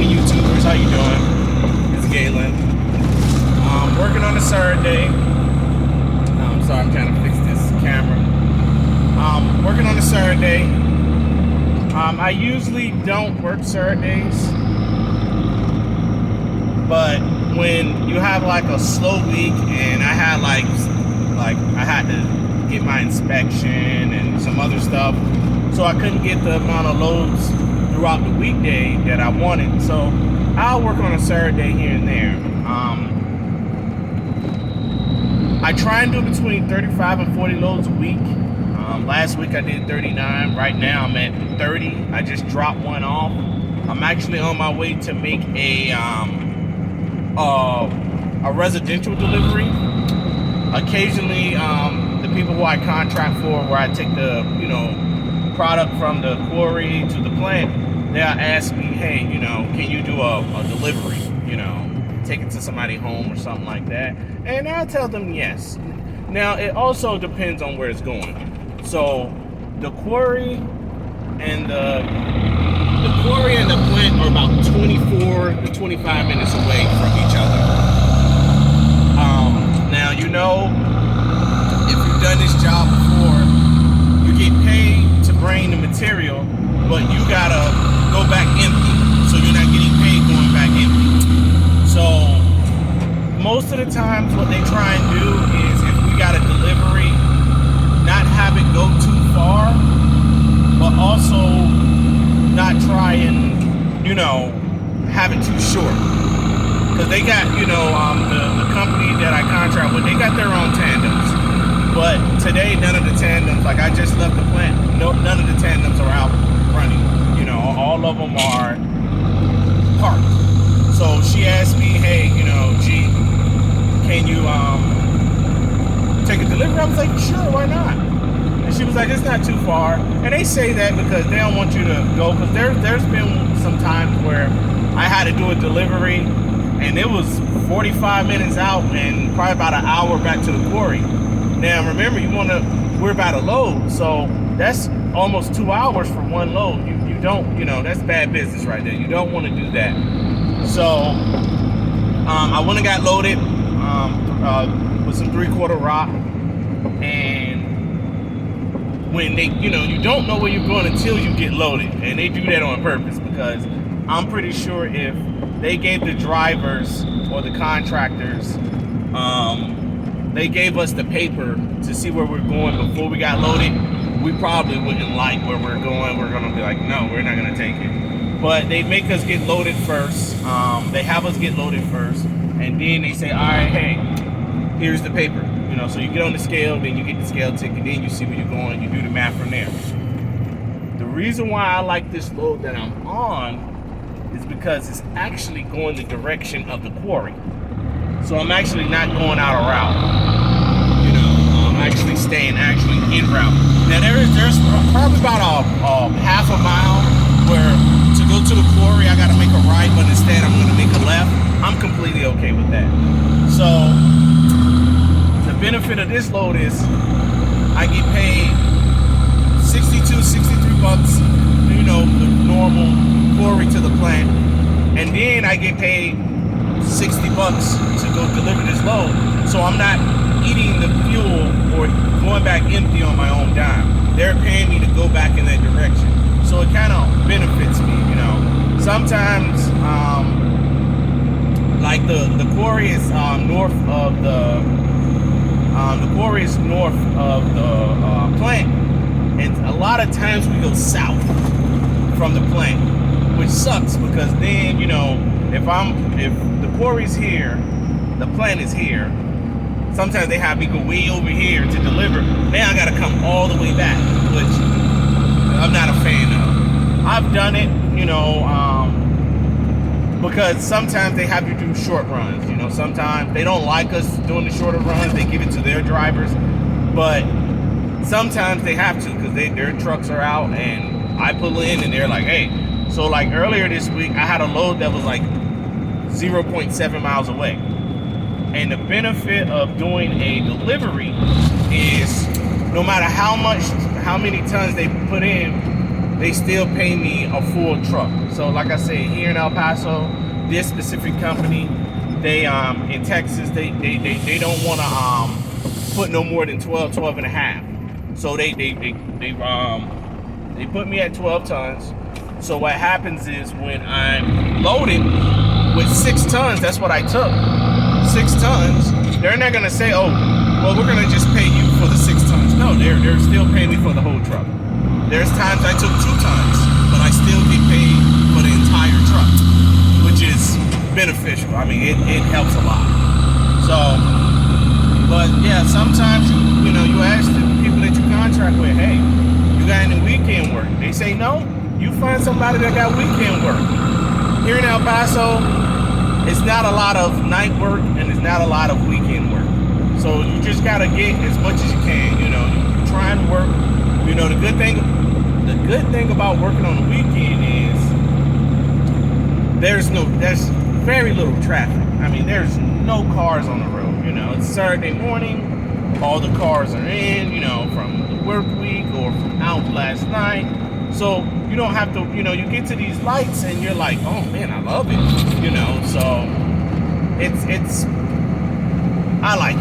morning, YouTubers. How you doing? It's Galen. Working on a Saturday. I'm sorry, I'm trying to fix this camera. Working on a Saturday. I usually don't work Saturdays, but when you have like a slow week, and I had like I had to get my inspection and some other stuff, so I couldn't get the amount of loads throughout the weekday that I wanted. So I'll work on a Saturday here and there. I try and do between 35 and 40 loads a week. Last week I did 39. Right now I'm at 30. I just dropped one off. I'm actually on my way to make a residential delivery. Occasionally, the people who I contract for, where I take the product from the quarry to the plant, they'll ask me, hey, can you do a delivery? Take it to somebody home or something like that, and I'll tell them yes. Now it also depends on where it's going. So the quarry and the plant are about 24 to 25 minutes away from each other. Now if you've done this job before, you get paid to bring the material, but you gotta go back empty, so you're not getting paid going back empty. So most of the times what they try and do is, if we got a delivery, not have it go too far, but also not try and have it too short. Because they got the company that I contract with, they got their own tandems. But today none of the tandems, like I just left the plant, none of the tandems are out running. All of them are parked. So she asked me, hey, G, can you take a delivery? I was like, sure, why not? And she was like, it's not too far. And they say that because they don't want you to go, because there's been some times where I had to do a delivery and it was 45 minutes out and probably about an hour back to the quarry. Now remember, we're about to load, so that's almost 2 hours for one load. You don't, that's bad business right there. You don't want to do that. So I went and got loaded with some 3/4 rock, and when they, you don't know where you're going until you get loaded, and they do that on purpose, because I'm pretty sure if they gave the drivers or the contractors, they gave us the paper to see where we're going before we got loaded, we probably wouldn't like where we're going. We're gonna be like, no, we're not gonna take it. But they make us get loaded first. They have us get loaded first, and then they say, all right, hey, here's the paper. So you get on the scale, then you get the scale ticket, then you see where you're going, you do the math from there. The reason why I like this load that I'm on is because it's actually going the direction of the quarry. So I'm actually not going out of route. I'm actually staying in route. Now there's probably about a half a mile where to go to the quarry I gotta make a right, but instead I'm gonna make a left. I'm completely okay with that. So the benefit of this load is I get paid 62, 63 bucks, the normal quarry to the plant, and then I get paid 60 bucks to go deliver this load. So I'm not eating the fuel or going back empty on my own dime. They're paying me to go back in that direction. So it kind of benefits me, Sometimes, like the quarry is north of the quarry is north of the plant, and a lot of times we go south from the plant, which sucks, because then if the quarry's here, the plant is here, sometimes they have me go way over here to deliver. Now I gotta come all the way back, which I'm not a fan of. I've done it, because sometimes they have you do short runs. Sometimes they don't like us doing the shorter runs. They give it to their drivers, but sometimes they have to, because their trucks are out, and I pull in and they're like, hey. So like earlier this week, I had a load that was like 0.7 miles away. And the benefit of doing a delivery is no matter how many tons they put in, they still pay me a full truck. So like I said, here in El Paso, this specific company, they in Texas, they don't want to put no more than 12 and a half. So they put me at 12 tons. So what happens is when I'm loaded with 6 tons, that's what I took, 6 tons, they're not gonna say, oh, well, we're gonna just pay you for the 6 tons. No, they're still paying me for the whole truck. There's times I took 2 tons, but I still get paid for the entire truck, which is beneficial. I mean, it helps a lot. So, but yeah, sometimes you ask the people that you contract with, hey, you got any weekend work? They say no. You find somebody that got weekend work. Here in El Paso, it's not a lot of night work and it's not a lot of weekend work. So you just gotta get as much as you can. You try and work. The good thing about working on the weekend is there's very little traffic. I mean, there's no cars on the road. It's Saturday morning, all the cars are in, from the work week or from out last night. So you don't have to, you get to these lights and you're like, oh man, I love it. So it's I like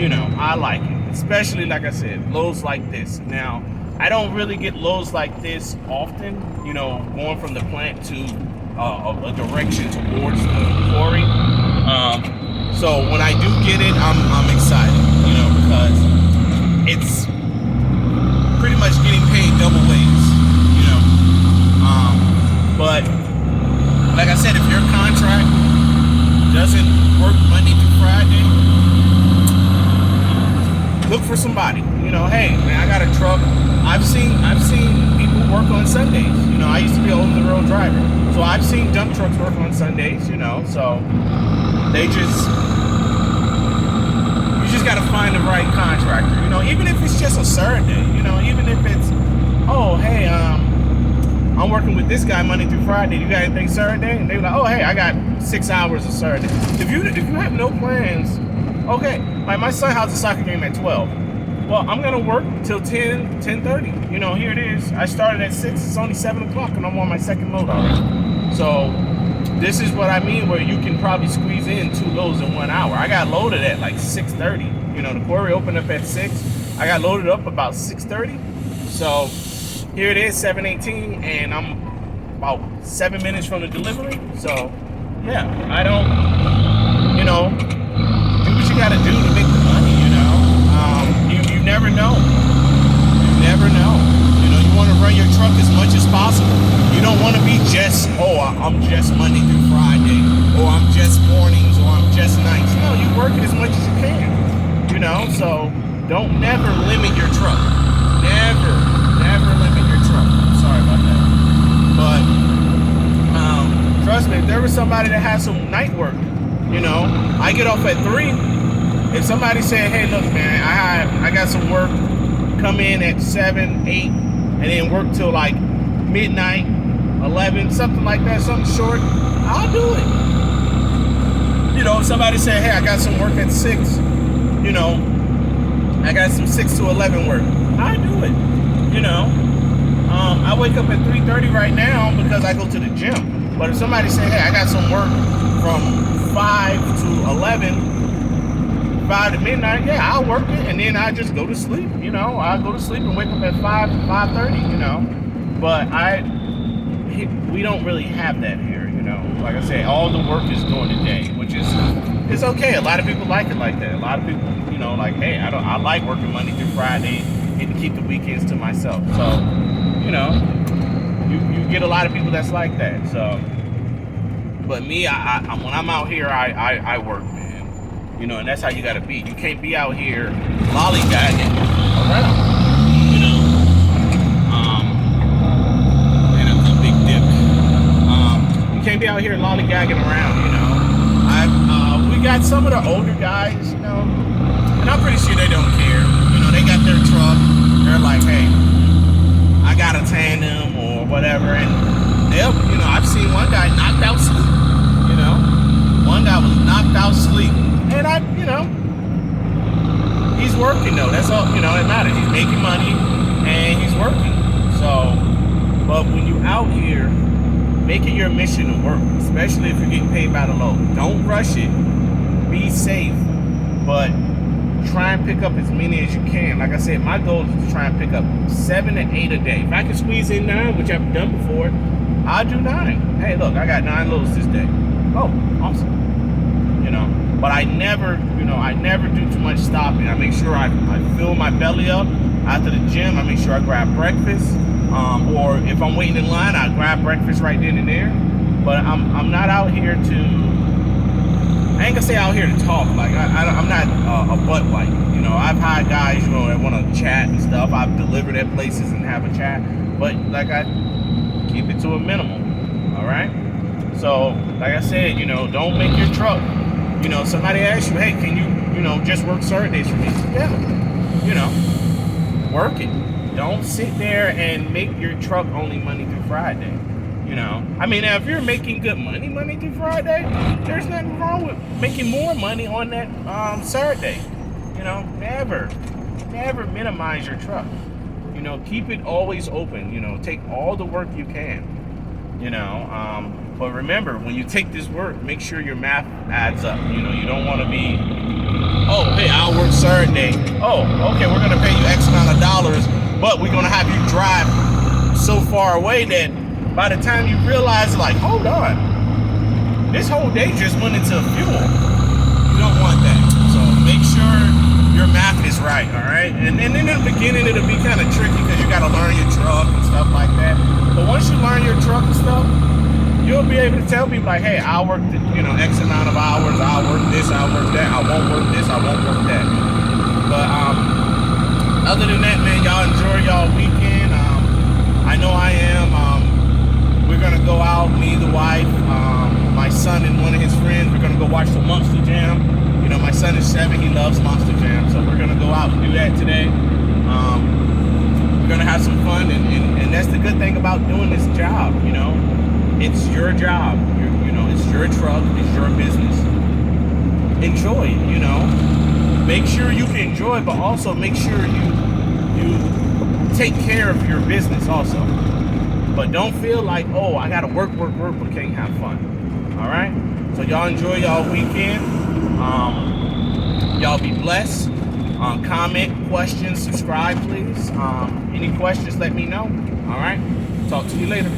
it. I like it. Especially, like I said, loads like this. Now, I don't really get loads like this often, going from the plant to a direction towards the quarry. So when I do get it, I'm excited, because it's pretty much getting paid double ways, but like I said, if your contract doesn't work Monday through Friday, look for somebody. Hey man, I got a truck. I've seen people work on Sundays. I used to be an over-the-road driver, so I've seen dump trucks work on Sundays. So you just got to find the right contractor. Even if it's just a Saturday. Even if it's, oh hey, I'm working with this guy Monday through Friday. You got anything Saturday? And they're like, oh hey, I got 6 hours of Saturday. If you have no plans, okay. Like my son has a soccer game at 12. Well, I'm gonna work till 10:30. Here it is. I started at 6. It's only 7 o'clock, and I'm on my second load already. So this is what I mean, where you can probably squeeze in 2 loads in 1 hour. I got loaded at like 6:30. The quarry opened up at 6. I got loaded up about 6:30. So here it is, 7:18, and I'm about 7 minutes from the delivery. So yeah, I don't, do what you gotta do to make the money. You never know. You never know. You want to run your truck as much as possible. You don't want to be just, I'm just Monday through Friday, or I'm just mornings, or I'm just nights. No, you work it as much as you can. So don't never limit your truck. Never limit your truck. Sorry about that. But trust me, if there was somebody that has some night work, I get off at 3. If somebody said, hey, look, man, I got some work, come in at 7, 8, and then work till like midnight, 11, something like that, something short, I'll do it. If somebody said, hey, I got some work at 6, I got some 6 to 11 work, I do it. I wake up at 3:30 right now because I go to the gym. But if somebody say, hey, I got some work from 5 to 11, 5 to midnight, yeah, I'll work it, and then I just go to sleep. I'll go to sleep and wake up at 5:30. But we don't really have that here. Like I say, all the work is during the day, which is it's okay. A lot of people like it like that. A lot of people, like, hey, I like working Monday through Friday and to keep the weekends to myself. So, you get a lot of people that's like that. So, but me, I when I'm out here, I work, man. And that's how you gotta be. You can't be out here lollygagging around. And a big dip. You can't be out here lollygagging around. We got some of the older guys, and I'm pretty sure they don't care. They got their truck. They're like, hey, I got a tandem or whatever, and I've seen one guy knocked out sleep. One guy was knocked out sleep, and he's working though. That's all. It matters. He's making money and he's working. So, but out here, make it your mission to work, especially if you're getting paid by the load. Don't rush it. Be safe, but try and pick up as many as you can. Like I said, my goal is to try and pick up 7 to 8 a day. If I can squeeze in 9, which I've done before, I'll do 9. Hey, look, I got 9 loads this day. Oh, awesome. You know, but I never do too much stopping. I make sure I fill my belly up after the gym. I make sure I grab breakfast, or if I'm waiting in line, I grab breakfast right then and there. But I'm not out here to. I ain't gonna say out here to talk. Like I'm not a butt wipe. You know, I've had guys, you know, that want to chat and stuff. I've delivered at places and have a chat, but like I keep it to a minimum. All right. So like I said, you know, don't make your truck. You know, somebody asks you, hey, can you know, just work Saturdays for me? Yeah. You know, work it. Don't sit there and make your truck only Monday through Friday. You know, I mean, now if you're making good money Monday through Friday, there's nothing wrong with making more money on that Saturday. You know, never minimize your truck. You know, keep it always open. You know, take all the work you can. You know, but remember, when you take this work, make sure your math adds up. You know, you don't want to be, oh, hey, I'll work Saturday. Oh, okay, we're gonna pay you X amount of dollars, but we're gonna have you drive so far away that by the time you realize, like, hold on, this whole day just went into fuel. You don't want that. So make sure your math is right, all right? And then in the beginning, it'll be kind of tricky because you got to learn your truck and stuff like that. But once you learn your truck and stuff, you'll be able to tell people, like, hey, I'll work, you know, X amount of hours. I'll work this, I'll work that. I won't work this, I won't work that. But other than that, man, y'all enjoy y'all weekend. I know I am. We're gonna go out, me, the wife, my son and one of his friends. We're gonna go watch the Monster Jam. You know, my son is 7, he loves Monster Jam, so we're gonna go out and do that today. We're gonna have some fun, and that's the good thing about doing this job. You know, it's your job. You know, it's your truck, it's your business. Enjoy it. You know, make sure you can enjoy it, but also make sure you take care of your business also. But don't feel like, oh, I gotta work, but can't have fun. All right? So y'all enjoy y'all weekend. Y'all be blessed. Comment, questions, subscribe, please. Any questions, let me know. All right? Talk to you later.